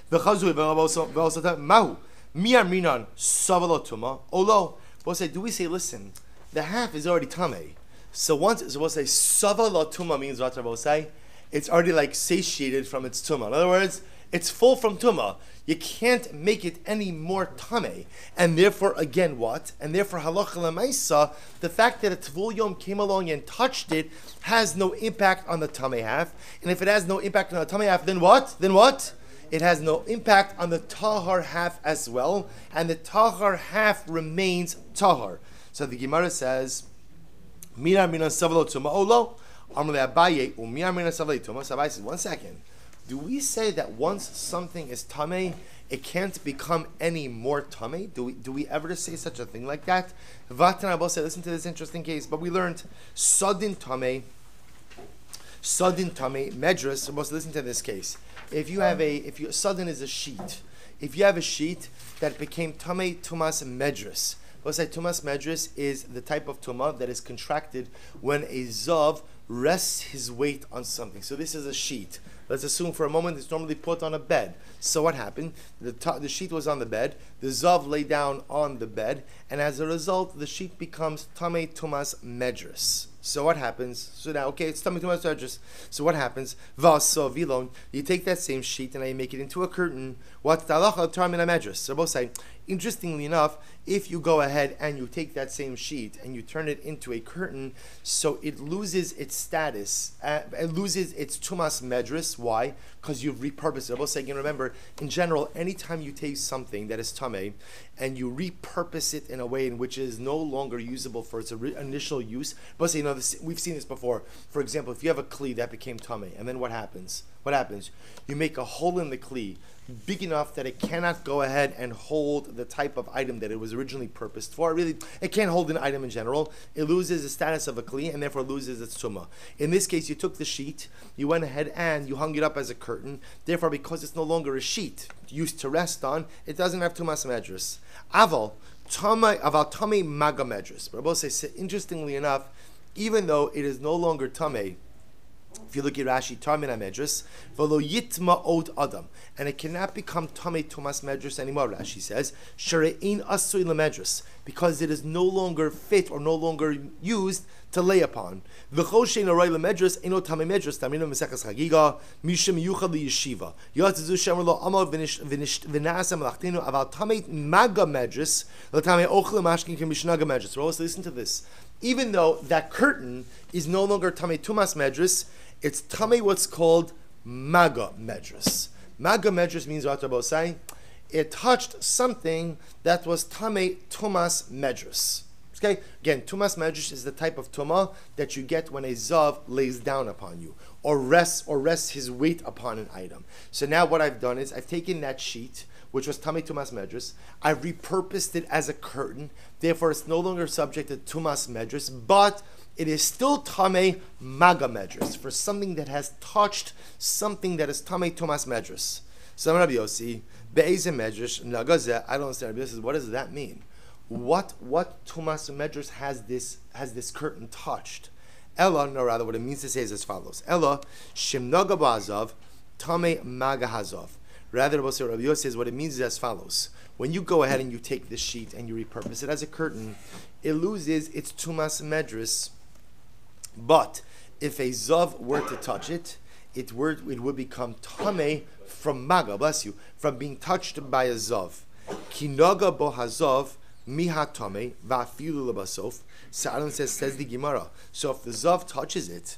Mahu miyar minan savalotuma olo. We'll say, do we say, listen, the half is already tamei. So we'll say savalotuma means what we'll say, it's already like satiated from its tuma. In other words, it's full from tuma. You can't make it any more tamei. And therefore, again, what? And therefore, halacha l'maisa, the fact that a tvul yom came along and touched it has no impact on the tamei half. And if it has no impact on the tamei half, then what? it has no impact on the tahar half as well, and the tahar half remains tahar. So the Gemara says, Minar minan savalo tuma olo, Amrle Abaye, Uminar minan savalo tuma. So Abaye says, 1 second. Do we say that once something is tameh, it can't become any more tameh? Do we ever say such a thing like that? Vatan Abba said, listen to this interesting case. But we learned Sadin tameh, Medras. Supposed to listen to this case. Sadin is a sheet. If you have a sheet that became tameh tumas medras. Let's say tumas medras is the type of tumah that is contracted when a zav rests his weight on something. So this is a sheet. Let's assume for a moment it's normally put on a bed. So what happened? The sheet was on the bed. The zav lay down on the bed, and as a result, the sheet becomes tamei tumas medras. So what happens? So now, okay, it's tamei tumas medras. So what happens? Vaso vilon. You take that same sheet and now you make it into a curtain. What's the halacha tamei medras? So both say, interestingly enough, if you go ahead and you take that same sheet and you turn it into a curtain, so it loses its status, it loses its tumas medras. Why? Because you've repurposed it. I will say again, remember, in general, anytime you take something that is tameh and you repurpose it in a way in which it is no longer usable for its initial use, but say, we've seen this before. For example, if you have a kli that became tameh, and then what happens? What happens? You make a hole in the kli big enough that it cannot go ahead and hold the type of item that it was originally purposed for. Really, it can't hold an item in general. It loses the status of a kli and therefore loses its tumah. In this case, you took the sheet, you went ahead and you hung it up as a curtain. Therefore, because it's no longer a sheet used to rest on, it doesn't have tumas medras. Aval tamei maga medras. But I will say, interestingly enough, even though it is no longer tamei, if you look at Rashi, Tamei medras, v'lo yitma od adam, and it cannot become tamei tumas medras anymore. Rashi says, sherein asui lemedras, because it is no longer fit or no longer used to lay upon. V'chol shein aroy lemedras eno tamei medras. Tamino meseches chagiga mishum yuchad liyeshiva. Yatzu shemer lo amal v'nasa melachtinu aval tamei maga medras l'tamei ochle mashkin k'mishnaga medras. Let's listen to this. Even though that curtain is no longer tamei tumas medras, it's tamei what's called maga medras. Maga medras means what Rabbi say, it touched something that was tamei tumas medras. Okay, again, tumas medras is the type of tumah that you get when a zav lays down upon you or rests his weight upon an item. So now what I've done is I've taken that sheet, which was tamei tumas medras, I've repurposed it as a curtain. Therefore, it's no longer subject to tumas medras, but it is still tamei maga medras for something that has touched something that is tamei tumas medras. So Rabbi Yossi, be'eze medrash nagazeh. I don't understand. Rabbi Yossi says, what does that mean? What tumas medras has this curtain touched? Ella, no, rather, what it means to say is as follows: Ella shim naga ba'azav tamei maga hazav. Rather, Rabbi Yossi says what it means is as follows: when you go ahead and you take this sheet and you repurpose it as a curtain, it loses its tumas medras. But if a zav were to touch it, it would become tamei from maga, bless you, from being touched by a zav. Kinaga bo hazav miha tamei va'afilu lebasof. Sa'alan says the Gemara. So if the zav touches it,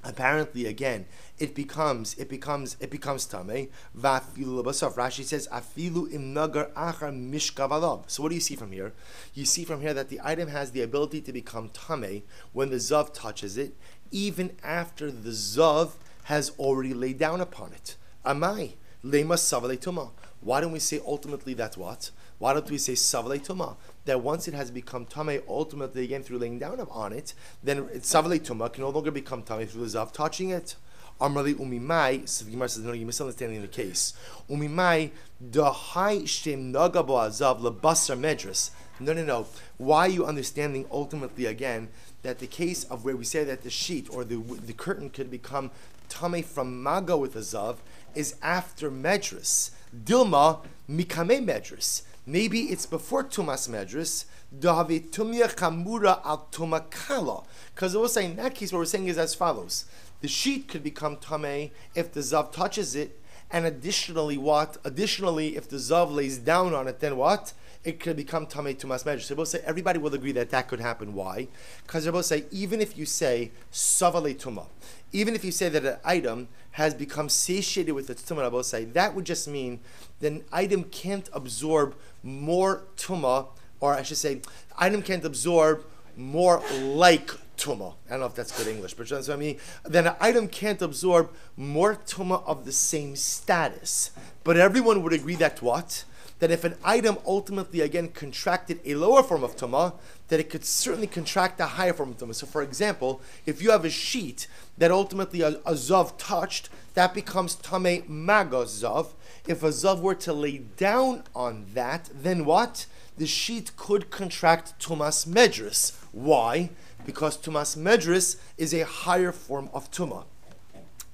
apparently again it becomes tamei va'afilu lebasof. Rashi says afilu im nagar achar mishkav. So what do you see from here? You see from here that the item has the ability to become tamei when the zav touches it, even after the zav has already laid down upon it. Amai lema savalei tuma. Why don't we say ultimately that's what? Why don't we say savalei tuma? That once it has become tamei, ultimately again through laying down on it, then savalei tuma can no longer become tamei through the zav touching it. Amrali umimai. So the Gemara says, no, you're misunderstanding the case. Umimai dahai shem naga bo azav lebasar medras. No. Why are you understanding ultimately again that the case of where we say that the sheet or the curtain could become tamei from maga with a zav is after medras? Dilma mikame medras. Maybe it's before tumas medras. Dahavi tumya chamura al tumakala. Because we'll say in that case, what we're saying is as follows: the sheet could become tamei if the zav touches it, and additionally, if the zav lays down on it, then what? it could become tamei tumas medrash. So both say everybody will agree that could happen. Why? Because they both say even if you say savale tuma, even if you say that an item has become satiated with its tumah, both say that would just mean that an item can't absorb more tumah, or I should say, item can't absorb more like tumah. I don't know if that's good English, but that's what I mean. Then an item can't absorb more tumah of the same status. But everyone would agree that what? That if an item ultimately, again, contracted a lower form of tumah, that it could certainly contract a higher form of tumah. So, for example, if you have a sheet that ultimately a zav touched, that becomes tamei maga zav. If a zav were to lay down on that, then what? The sheet could contract tumas medris. Why? Because tumas medris is a higher form of tumah.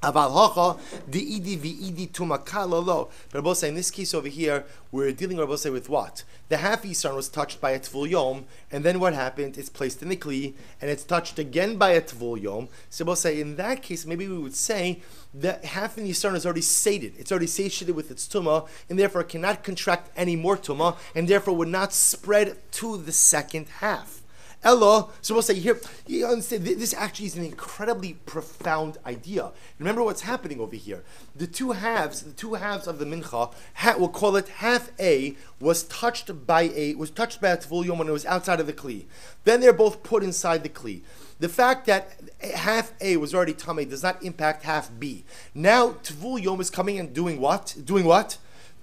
Aval hacha deidi v'idi tumakala lo. But Rabbi say in this case over here, we're dealing, Rabbi say, with what? The half Yisran was touched by a tvul yom, and then what happened? It's placed in the kli, and it's touched again by a tvul yom. So Rabbi say in that case, maybe we would say that half in Yisran is already sated. It's already satiated with its tumah, and therefore cannot contract any more tumah, and therefore would not spread to the second half. Ella, so we'll say here, you understand, this actually is an incredibly profound idea. Remember what's happening over here. The two halves of the mincha, we'll call it half A, was touched by a tvul yom when it was outside of the kli. Then they're both put inside the kli. The fact that half A was already tamei does not impact half B. Now tvul yom is coming and doing what?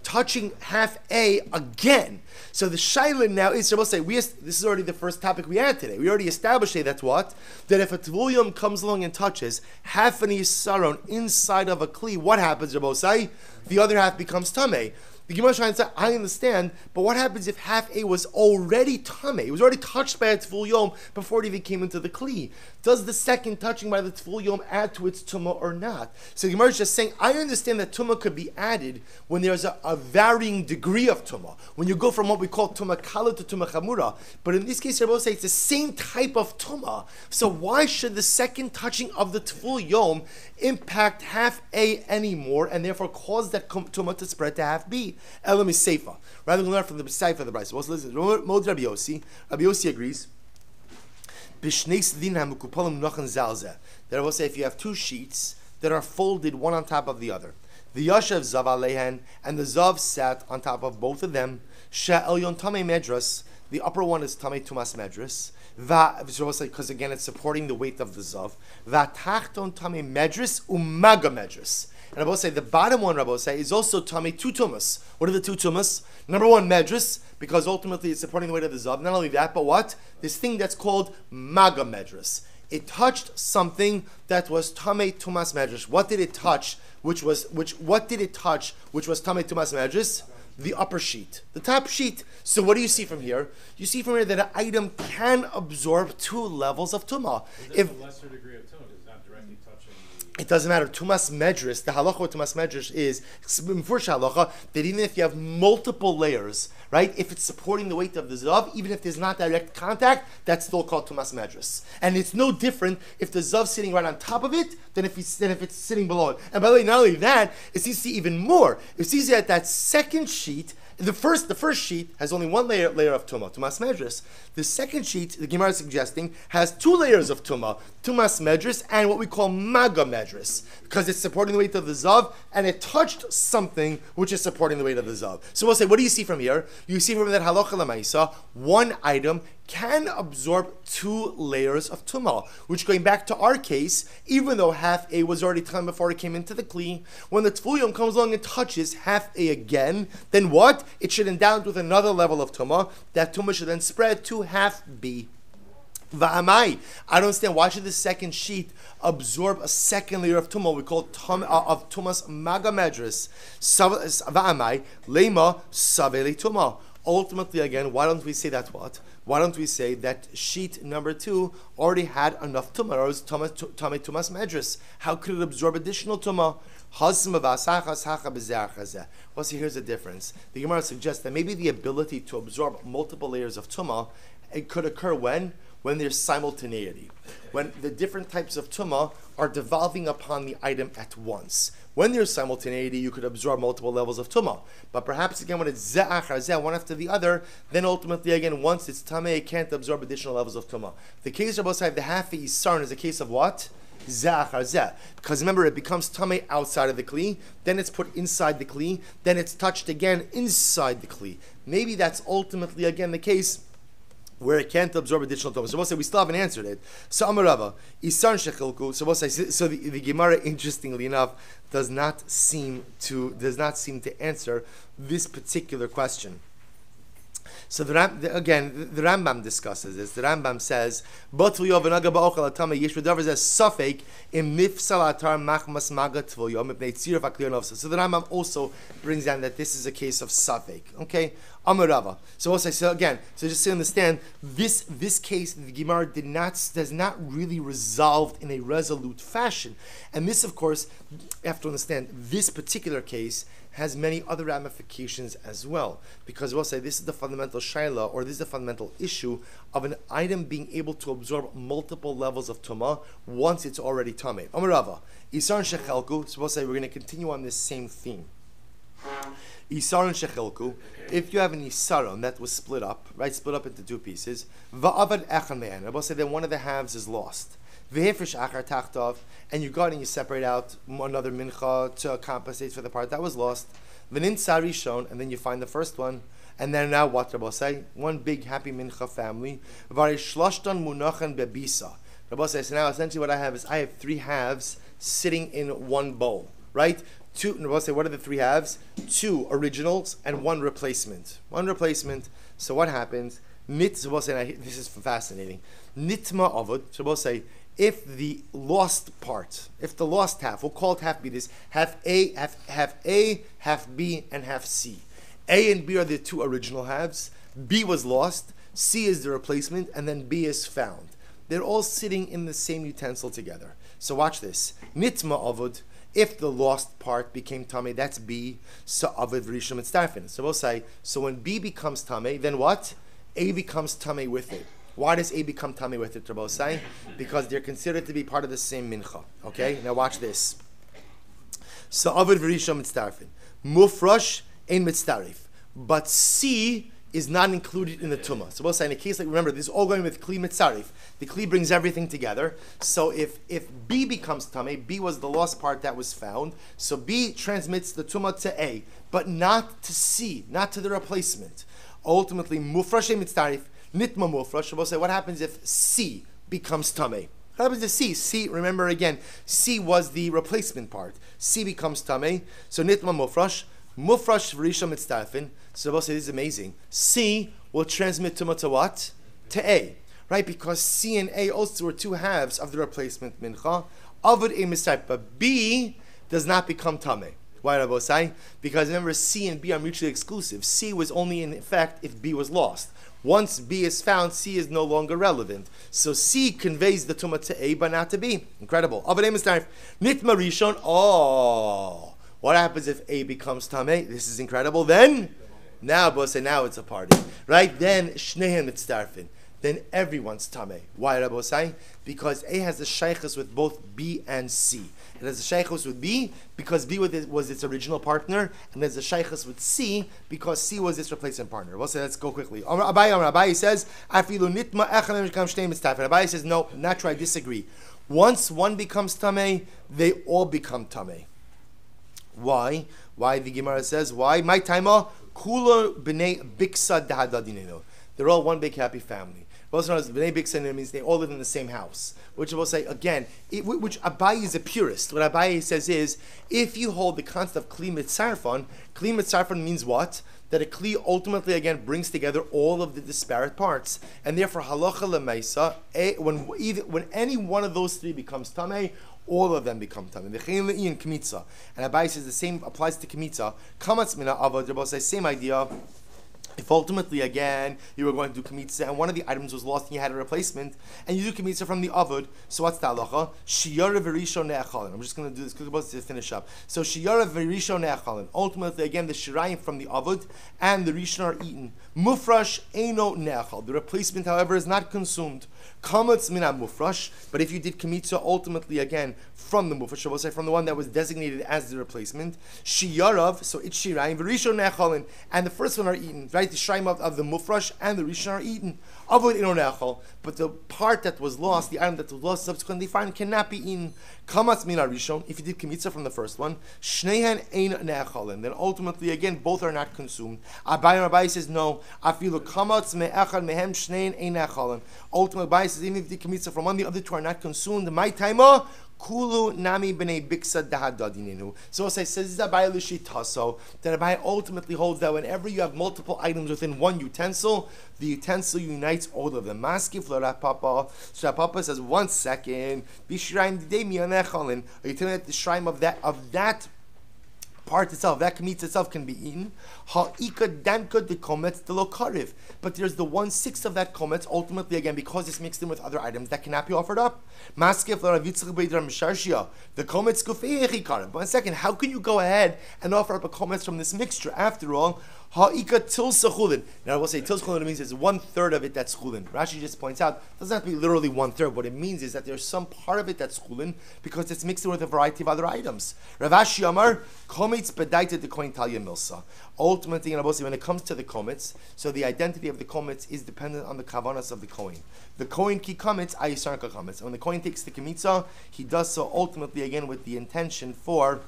Touching half A again. So the shaila now is, so we'll say, this is already the first topic we had today. We already established that's what? That if a tvul yom comes along and touches half an yisaron inside of a kli, what happens, Rabbi say? The other half becomes tamei. The Gemara is trying to say, I understand, but what happens if half A was already tamei? It was already touched by a tvul yom before it even came into the kli. Does the second touching by the tvul yom add to its tumah or not? So the Gemara is just saying, I understand that tumah could be added when there's a varying degree of tumah. When you go from what we call tumah kala to tumah chamura. But in this case, Rabbi say it's the same type of tumah. So why should the second touching of the tvul yom impact half A anymore and therefore cause that tumah to spread to half B? Elam is seifa. Rather than learn from the seifa of the brayso. Also listen, Mod Rabbi Yossi. Rabbi Yossi agrees. That I will say if you have two sheets that are folded one on top of the other, the yashav zav alehen, and the zav sat on top of both of them. Sha'elyon tamei medras. The upper one is tamei tumas medras. Because again it's supporting the weight of the zav. V'tachton tamei medras umaga medras. And Rabbi say the bottom one, Rabbi say, is also tamei two tumas. What are the two tumas? Number one, medras, because ultimately it's supporting the weight of the zav. Not only that, but what? This thing that's called maga medras. It touched something that was tamei tumas medras. What did it touch? What did it touch? Which was tamei tumas medras? The upper sheet, the top sheet. So what do you see from here? You see from here that an item can absorb two levels of tumah. If a lesser degree of tumah is not directly touching. It doesn't matter. Tumas medris, the halacha with tumas medris is for halacha that even if you have multiple layers, right? If it's supporting the weight of the zav, even if there's not direct contact, that's still called tumas medris. And it's no different if the zav's sitting right on top of it than if it's sitting below it. And by the way, not only that, it's easy to see even more. It's easy that second sheet. The first sheet has only one layer of tumas medris. The second sheet, the Gemara is suggesting, has two layers of tumas medris and what we call maga medris, because it's supporting the weight of the zav and it touched something which is supporting the weight of the zav. So we'll say, what do you see from here? You see from that halacha lemaisa, one item can absorb two layers of tumah, which going back to our case, even though half A was already done before it came into the kli, when the tvul yom comes along and touches half A again, then what? It should endow it with another level of tumah. That tumah should then spread to half B. Va'amai. I don't understand, why should the second sheet absorb a second layer of tumah? We call it of tumas maga medris. Va'amai lema saveli tumah. Ultimately, again, why don't we say that what? Why don't we say that sheet number 2 already had enough tumah, or was tumas medris? How could it absorb additional tumah? Well, see, here's the difference. The Gemara suggests that maybe the ability to absorb multiple layers of tumah, it could occur when when there's simultaneity, when the different types of tumah are devolving upon the item at once. When there's simultaneity, you could absorb multiple levels of tumah. But perhaps again, when it's zeh achar zeh, one after the other, then ultimately again, once it's tameh, it can't absorb additional levels of tumah. The case of the half isaron is a case of what? Zeh achar zeh. Because remember, it becomes tameh outside of the kli, then it's put inside the kli, then it's touched again inside the kli. Maybe that's ultimately again the case where it can't absorb additional tumah. So we'll say we still haven't answered it. So Amarava, Isan Shechilku. So we'll say so the Gemara, interestingly enough, does not seem to answer this particular question. So the Rambam discusses this. The Rambam says, "Batul yov v'naga ba'ochel atama yesh v'davar zeh safek im nifsal atar machmas maga tvul yom mipnei tzir v'aklir novsa." So the Rambam also brings down that this is a case of safek. Okay, Amarava. So also, so just to understand this case, the Gemara does not really resolved in a resolute fashion, and this, of course, you have to understand this particular case has many other ramifications as well, because we'll say this is the fundamental shaila, or this is the fundamental issue of an item being able to absorb multiple levels of tumah once it's already tameh. Amarava, Isar and Shechelku. So we'll say we're going to continue on this same theme. Isar and Shechelku. If you have an isaron that was split up into two pieces, va'avad echan me'en. We'll say that one of the halves is lost. V'hefresh achar tachtov, and you go and you separate out another mincha to compensate for the part that was lost. V'nin sarishon, and then you find the first one, and then now what Rabbi say? One big happy mincha family. V'arish shloshton munachan bebisa. Rabbi says, so now essentially what I have is I have three halves sitting in one bowl, right? Two. Rabbi say, what are the three halves? Two originals and one replacement. So what happens? This is fascinating. Nitma avod. So we'll say, if the lost half, we'll call it half B, this half A, half B, and half C. A and B are the two original halves. B was lost, C is the replacement, and then B is found. They're all sitting in the same utensil together. So watch this. Nitma avod. If the lost part became tameh, that's B. So avod v'rishon mitzdarfin. So we'll say, so when B becomes tameh, then what? A becomes tameh with it. Why does A become tameh with it, Rabbi say? Because they're considered to be part of the same mincha. Okay, now watch this. So avod v'rishon mitzdarfin. Mufrash ein mitzdarif. But C is not included in the tumah. So we'll say in a case like, remember, this is all going with kli mitzarif. The kli brings everything together. So if B becomes tameh, B was the lost part that was found. So B transmits the tumah to A, but not to C, not to the replacement. Ultimately, mufrash ein mitzdarif. Nitma mufrash. We'll say, what happens if C becomes tameh? What happens to C? C, remember again, C was the replacement part. C becomes tameh. So nitma mufrash. Mufrash v'rishon mitzdarfin. So we'll say, this is amazing. C will transmit tumah to what? To A. Right? Because C and A also were two halves of the replacement mincha. Avod a mitzdarif. But B does not become tameh. Why Rabbi say? Because remember, C and B are mutually exclusive. C was only in effect if B was lost. Once B is found, C is no longer relevant. So C conveys the tumah to A, but not to B. Incredible. Nitma rishon. Oh, what happens if A becomes tameh? This is incredible. Then, now it's a party, right? Then shnehem mitzdarfin. Then everyone's tameh. Why Rabbi say? Because A has a shaykhus with both B and C. It has a shaykhus with B because B was its original partner, and there's a shaykhus with C because C was its replacement partner. We'll say, let's go quickly. Abai says, Abai says, no, not true, I disagree. Once one becomes tameh, they all become tameh. Why? Why the Gemara says, why? My timer, kula b'nei biksa dahadadinenu. They're all one big happy family. Also known as b'nei biksa means they all live in the same house. Which we'll say again, which Abaye is a purist. What Abaye says is, if you hold the concept of kli mitzarfon means what? That a kli ultimately again brings together all of the disparate parts, and therefore halacha lemaisa, when any one of those three becomes tameh, all of them become tameh. And Abaye says the same applies to kmitza. Kamatz mina avad. Rabbi says same idea. If ultimately, again, you were going to do kmitza and one of the items was lost and you had a replacement, and you do kmitza from the avod, so what's the halacha? Shiyara v'rishon ne'achalin. I'm just going to do this quickly to finish up. So shiyara v'rishon ne'achalin. Ultimately, again, the shirayim from the avod and the rishon are eaten. Mufrash eino ne'achal. The replacement, however, is not consumed. Kamatz mina mufrash, but if you did Kemitza ultimately again from the mufrash, we'll say from the one that was designated as the replacement, Shiyarav, so it's Shirayim, V'rishon ne'acholin, and the first one are eaten, right? The Shirayim of the mufrash and the Rishon are eaten. Avoid ino ne'achol, but the part that was lost, the item that was lost, subsequently found, cannot be eaten. Kamatz mina rishon, if you did Kemitza from the first one, Shneihan ein ne'acholin, then ultimately again both are not consumed. Abai says no, afilu kamatz me'echad mehem shnein ein ne'acholin. Ultimately Abai says even if you did Kemitza from one, the other two are not consumed. My taima, Kulu nami b'nei biksa dahadadininu. So as I says Abai l'shitaso, that Abai ultimately holds that whenever you have multiple items within one utensil, the utensil unites all of them. Maskif l'rapapa. So Rapapa says 1 second. B'shiraim didei miyanechalin. Are you telling me that the shrine of that part itself, that Kemitza itself can be eaten? Ha'ika danka de kometz de lo kariv. But there's the 1/6 of that kometz, ultimately again, because it's mixed in with other items that cannot be offered up. Maskef l'ravitzach beidram misharshia. The kometz gufei kariv. 1 second, how can you go ahead and offer up a kometz from this mixture? After all, ha'ika tilsa chulin. Now I will say tilsa chulin means it's 1/3 of it that's chulin. Rashi just points out, it doesn't have to be literally 1/3. What it means is that there's some part of it that's chulin because it's mixed in with a variety of other items. Ravashi Amar, kometz bedaita de koin talya milsa. Ultimately, when it comes to the kometz, so the identity of the kometz is dependent on the kavanas of the kohen. The kohen ki kometz, ayisarka kometz. When the kohen takes the kemitza, he does so ultimately again with the intention for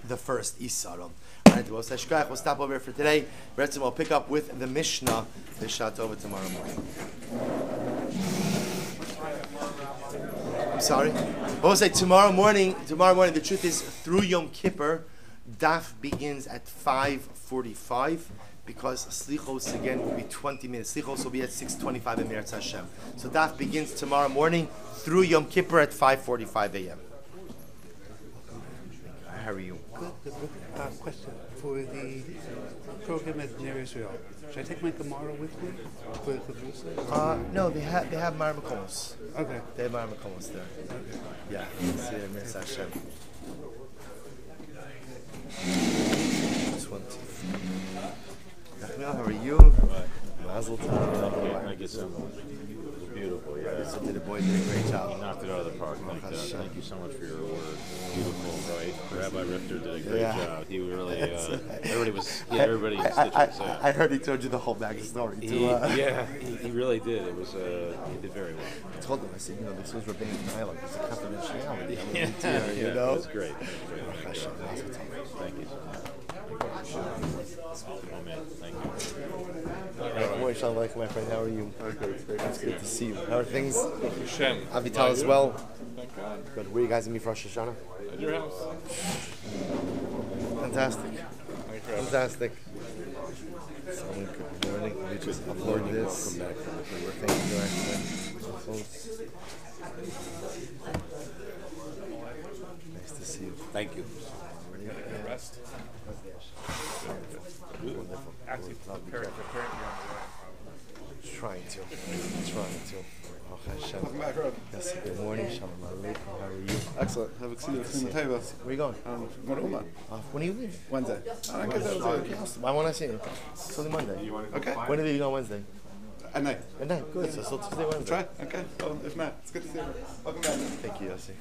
the first isaron. Alright, we'll stop over here for today. We'll pick up with the Mishnah, the Shat over tomorrow morning. I'm sorry. We'll say tomorrow morning, the truth is through Yom Kippur, Daf begins at 5:45 because Slichos again will be 20 minutes. Slichos will be at 6:25 in Meretz Hashem. So Daf begins tomorrow morning through Yom Kippur at 5:45 a.m. How are you? Good. Question for the program at Near Israel. Should I take my Gemara with me? No, they have Mar Makomos. Okay. They have Mar Makomos there. Okay. Yeah, see it in Meretz Hashem. 20. How are you? Mazel tov. Thank you so much. It was beautiful, yeah. So the boy did a great job. You knocked it out of the park. Thank you so much for your work. Beautiful, right? Rabbi Richter did a great job. He really, everybody was, everybody in stitches. I heard he told you the whole back story too. He really did. It was, he did very well. I told him, I said, this was rabbinic dialogue. There's a confidentiality. It was great. Thank you. Oh man, thank you. Shalom Aleichem, my friend. How are you? It's good to see you. How are things? Hashem. Avital as well. Thank God. Good. Where are you guys going to be for Rosh Hashanah? At your house. Fantastic. Thank you. Fantastic. So, good morning. We just uploaded this. Welcome back. Thank you, actually. Nice to see you. Thank you. Rest. Wonderful. Actually, preparing you on the way. Trying to. Oh, Hashem. Welcome back, Rob. Yes, good morning. Shalom Aleichem. How are you? Excellent. Have a seat in the table. Where are you going? Going to Uma. When do you leave? Wednesday. I guess that was it. Why won't I see you? It's only Monday. Okay. When are you going on Wednesday? At night. At night. Good. So still Tuesday, Wednesday. Try. Okay. Well, if not, it's good to see you. Welcome back. Thank you, Yossi.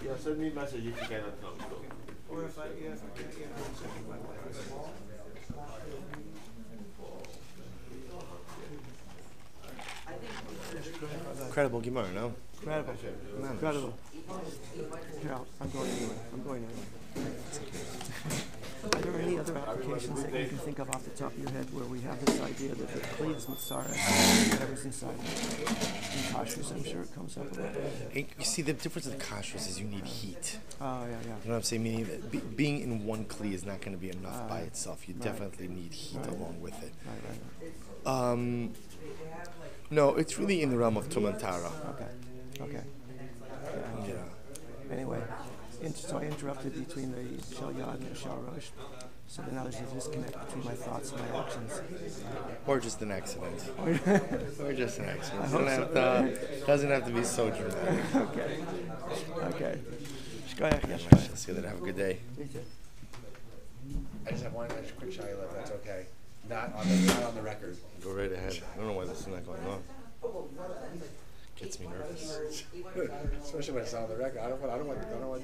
Yeah, send me a message if you cannot come. Or if I can't, Incredible Gemara, no? Incredible. Yeah, I'm going anyway. Are there any other applications that you can think of off the top of your head where we have this idea that the Kli is Mitzara, whatever's inside in kashrus? I'm sure it comes up a lot. You see, the difference of the kashrus is you need heat. Oh, yeah. You know what I'm saying? Meaning that being in one Kli is not going to be enough by itself. You definitely need heat along with it. Right. No, it's really in the realm of Tumantara. Okay. Yeah. Anyway, so I interrupted between the Shal Yad and the Shal Rosh. So then there's a disconnect between my thoughts and my actions. Or just an accident. Or just an accident. Doesn't have to be so dramatic. Okay. Shkoyach, Yeah, Yeshkoyach. let's see that. Have a good day. I just have one extra quick shayla, if that's okay. Not on the record. Go right ahead. I don't know why this is not going on. Gets me nervous. Especially when it's not on the record. I don't want